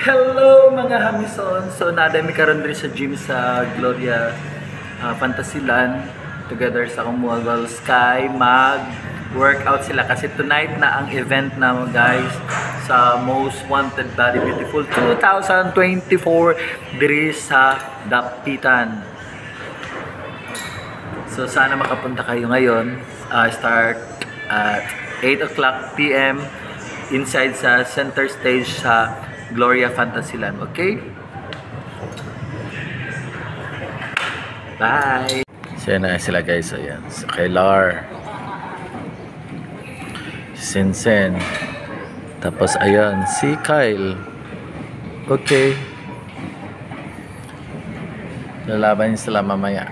Hello mga hamison! So nadami karon diri sa gym sa Gloria Fantasyland together sa Kumuagal Sky mag-workout sila kasi tonight na ang event na guys sa Most Wanted Body Beautiful 2024 diri sa Dapitan. So sana makapunta kayo ngayon. Start at 8 o'clock PM inside sa center stage sa Gloria Fantasyland, okay? Bye! So yan na sila guys, ayan. So kay Lar, Sinsen, tapos ayan, si Kyle. Okay. Lalaban sila mamaya.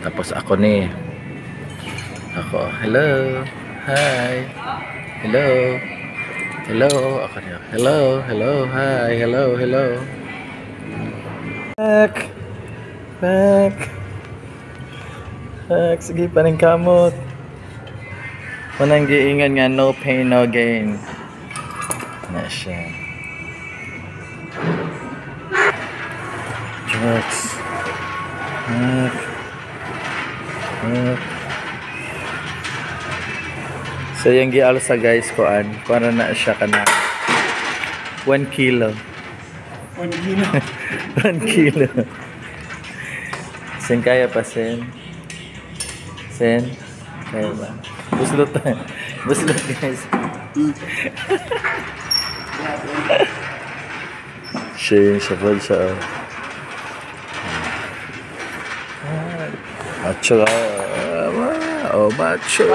Tapos ako ni. Ako, hello. Hi. Hello. Hello, ako niya. Hello, hello, hi, hello, hello. Back. Sige pa rin kamot. Manang giingan nga, no pain, no gain. Na siya. Jokes. Back. So yung gialsa guys kuan na siya kana 1 kilo. 1 kilo. 1 kilo. Sen kaya pa sen. Sen kaya ba? Buslot guys. Siya po siya. Macho. Oh, macho.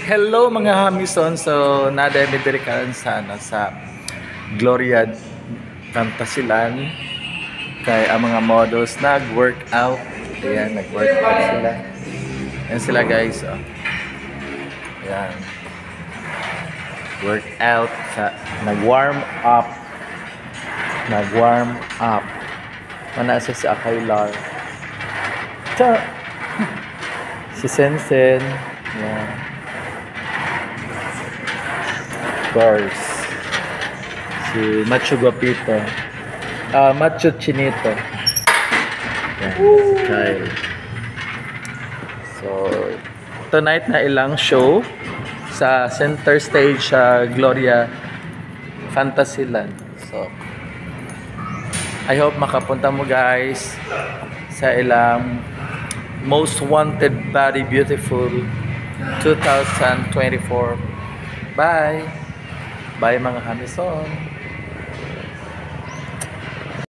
Hello mga hamison. So nadami diri karon sa Gloria Fantasyland kay ang mga models nag-workout. Ayan, nag-workout sila. Ayan sila guys. Oh. Ayan. Workout sa nag-warm up. Mana si Akaylar. Si Sensen, yeah. Of course, si Macho Guapito, Macho Chinito, yeah. Kyle. So tonight na ilang show sa center stage sa Gloria Fantasyland. So I hope makapunta mo guys sa ilang Most Wanted Body Beautiful 2024. Bye! Bye mga hamison!